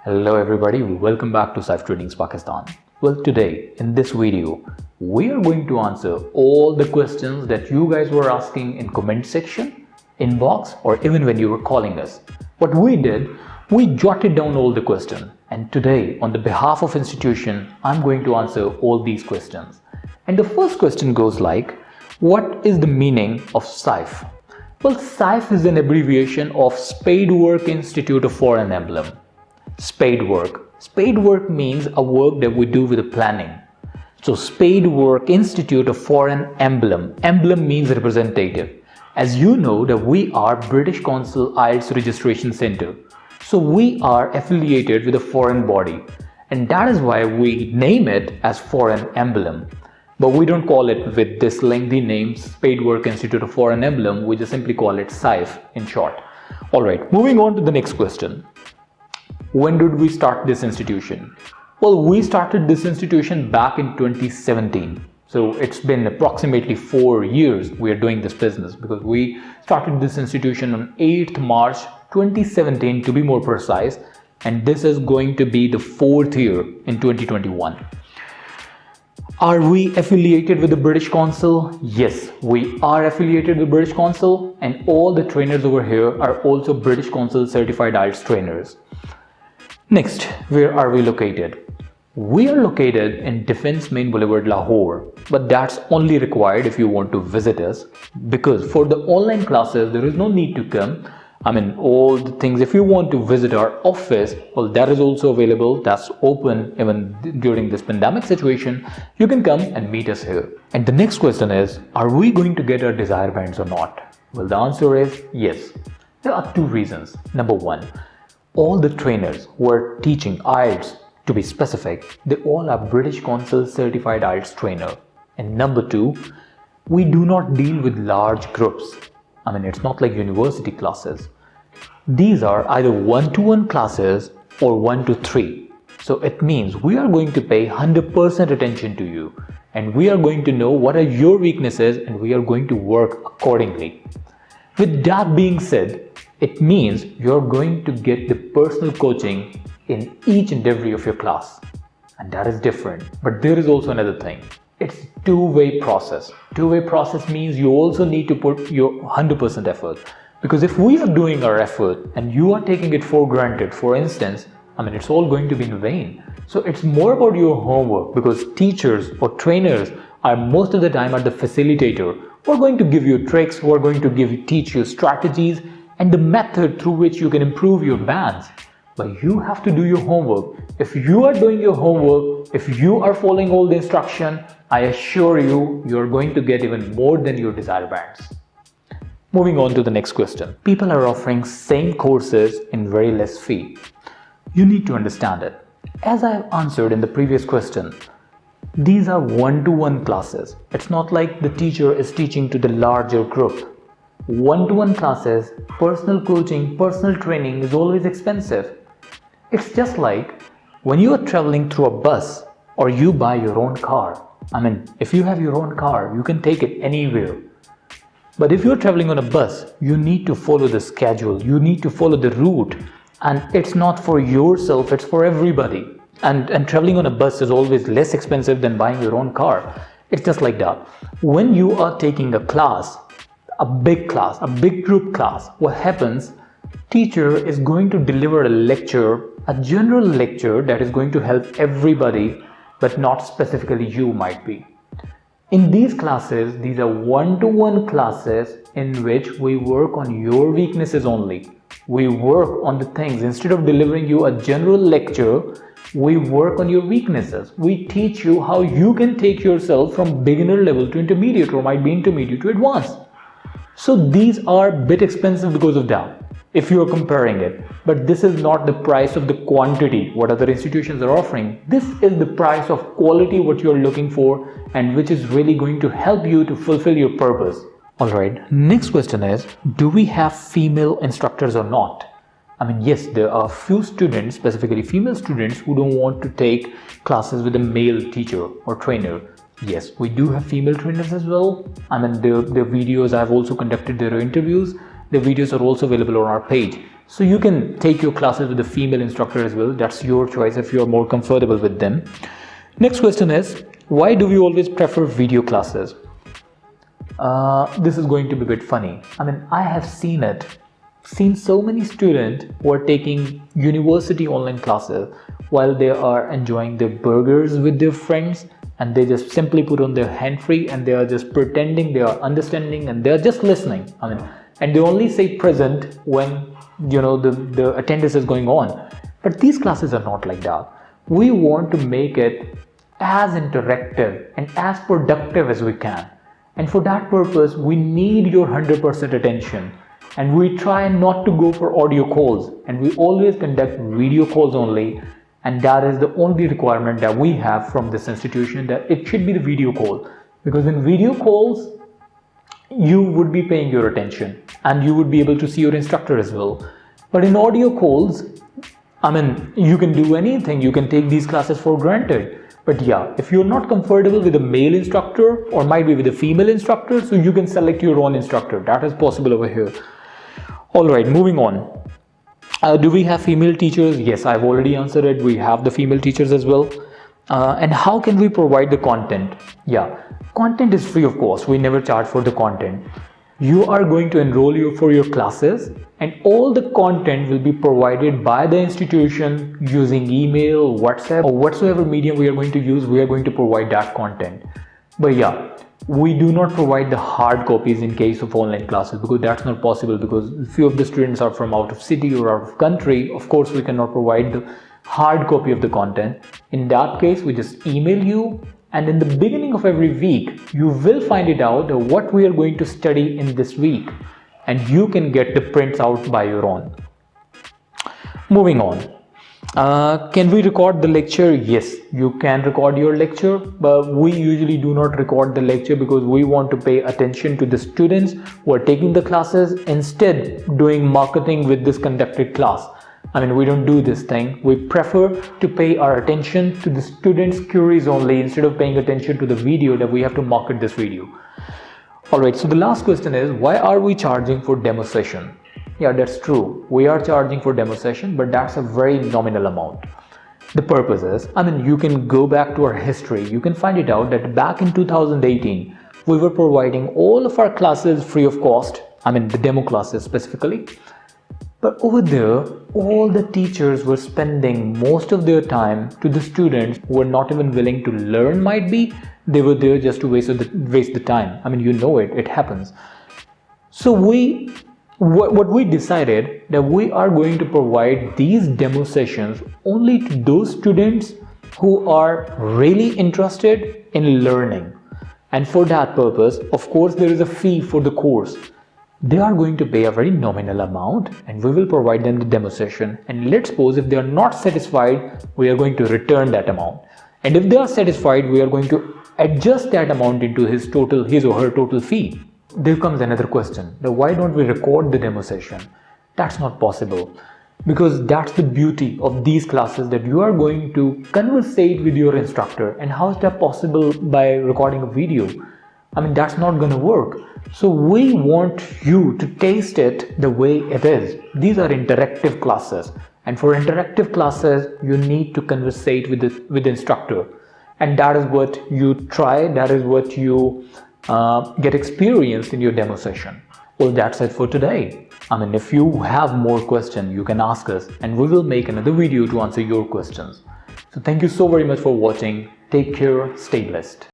Hello everybody, welcome back to SIFE Trainings Pakistan. Well, today in this video, we are going to answer all the questions that you guys were asking in comment section, inbox, or even when you were calling us. What we did, we jotted down all the questions, and today on the behalf of institution, I'm going to answer all these questions. And the first question goes like, what is the meaning of SIFE? Well, SIFE is an abbreviation of Spadework Institute of Foreign Emblem. Spadework. Spadework means a work that we do with the planning. So Spadework Institute of Foreign Emblem. Emblem means representative. As you know that we are British Council IELTS Registration Center. So we are affiliated with a foreign body. And that is why we name it as Foreign Emblem. But we don't call it with this lengthy name, Spadework Institute of Foreign Emblem. We just simply call it SIFE in short. Alright, moving on to the next question. When did we start this institution? Well, we started this institution back in 2017. So it's been approximately 4 years we are doing this business, because we started this institution on 8th March 2017 to be more precise, and this is going to be the 4th year in 2021. Are we affiliated with the British Council? Yes, we are affiliated with the British Council, and all the trainers over here are also British Council certified IELTS trainers. Next, where are we located? We are located in Defence Main Boulevard, Lahore, but that's only required if you want to visit us, because for the online classes there is no need to come. All the things, if you want to visit our office, well, that is also available. That's open even during this pandemic situation. You can come and meet us here. And the next question is, are we going to get our desire bands or not? Well, the answer is yes. There are two reasons. Number one, all the trainers who are teaching IELTS, to be specific, they all are British Council certified IELTS trainer. And number two, we do not deal with large groups. It's not like university classes. These are either 1-to-1 classes or 1-to-3. So it means we are going to pay 100% attention to you, and we are going to know what are your weaknesses, and we are going to work accordingly. With that being said, it means you're going to get the personal coaching in each and every of your class. And that is different. But there is also another thing. It's two-way process. Two-way process means you also need to put your 100% effort. Because if we are doing our effort and you are taking it for granted, for instance, it's all going to be in vain. So it's more about your homework, because teachers or trainers are most of the time the facilitator. We're going to give you tricks, we're going to teach you strategies and the method through which you can improve your bands. But you have to do your homework. If you are doing your homework, if you are following all the instruction, I assure you, you're going to get even more than your desire bands. Moving on to the next question. People are offering same courses in very less fee. You need to understand it. As I have answered in the previous question, these are 1-to-1 classes. It's not like the teacher is teaching to the larger group. 1-to-1 classes, personal coaching, personal training is always expensive. It's just like when you are traveling through a bus or you buy your own car. If you have your own car, you can take it anywhere. But if you're traveling on a bus, you need to follow the schedule, you need to follow the route, and it's not for yourself, it's for everybody. And traveling on a bus is always less expensive than buying your own car. It's just like that. When you are taking a class, a big group class, what happens? Teacher is going to deliver a lecture, a general lecture that is going to help everybody, but not specifically you might be. In these classes, these are 1-to-1 classes in which we work on your weaknesses only. We work on the things. Instead of delivering you a general lecture, we work on your weaknesses. We teach you how you can take yourself from beginner level to intermediate, or might be intermediate to advanced. So these are a bit expensive because of that, if you are comparing it. But this is not the price of the quantity what other institutions are offering. This is the price of quality what you are looking for, and which is really going to help you to fulfill your purpose. Alright, next question is, do we have female instructors or not? Yes, there are few students, specifically female students, who don't want to take classes with a male teacher or trainer. Yes, we do have female trainers as well. Their videos, I've also conducted their interviews. The videos are also available on our page. So you can take your classes with a female instructor as well. That's your choice if you're more comfortable with them. Next question is, why do we always prefer video classes? This is going to be a bit funny. I mean, I have seen so many students who are taking university online classes while they are enjoying their burgers with their friends, and they just simply put on their hand-free and they are just pretending they are understanding and they are just listening. I mean, and they only say present when the attendance is going on. But these classes are not like that. We want to make it as interactive and as productive as we can. And for that purpose, we need your 100% attention. And we try not to go for audio calls, and we always conduct video calls only. And that is the only requirement that we have from this institution, that it should be the video call. Because in video calls, you would be paying your attention and you would be able to see your instructor as well. But in audio calls, I mean, you can do anything. You can take these classes for granted. But yeah, if you're not comfortable with a male instructor or might be with a female instructor, so you can select your own instructor. That is possible over here. All right, moving on. Do we have female teachers? Yes, I've already answered it. We have the female teachers as well. And how can we provide the content? Yeah, content is free of cost. We never charge for the content. You are going to enroll for your classes, and all the content will be provided by the institution using email, WhatsApp, or whatsoever medium we are going to use. We are going to provide that content. But yeah, we do not provide the hard copies in case of online classes, because that's not possible, because few of the students are from out of city or out of country. Of course, we cannot provide the hard copy of the content. In that case, we just email you, and in the beginning of every week, you will find it out what we are going to study in this week, and you can get the prints out by your own. Moving on. Can we record the lecture? Yes, you can record your lecture, but we usually do not record the lecture because we want to pay attention to the students who are taking the classes, instead doing marketing with this conducted class. I mean, we don't do this thing. We prefer to pay our attention to the students' queries only, instead of paying attention to the video that we have to market this video. Alright, so the last question is, why are we charging for demo session? Yeah, that's true. We are charging for demo session, but that's a very nominal amount. The purpose is, I mean, you can go back to our history. You can find it out that back in 2018, we were providing all of our classes free of cost. I mean, the demo classes specifically. But over there, all the teachers were spending most of their time to the students who were not even willing to learn. Might be they were there just to waste the time. I mean, you know it happens. So what we decided, that we are going to provide these demo sessions only to those students who are really interested in learning. And for that purpose, of course, there is a fee for the course. They are going to pay a very nominal amount, and we will provide them the demo session. And let's suppose if they are not satisfied, we are going to return that amount. And if they are satisfied, we are going to adjust that amount into his or her total fee. There comes another question, that why don't we record the demo session? That's not possible, because that's the beauty of these classes, that you are going to conversate with your instructor. And how is that possible by recording a video? I mean, that's not going to work. So we want you to taste it the way it is. These are interactive classes, and for interactive classes, you need to conversate with the instructor, and that is what you try. That is what you get experienced in your demo session. Well, that's it for today. I mean, if you have more questions, you can ask us, and we will make another video to answer your questions. So thank you so very much for watching. Take care. Stay blessed.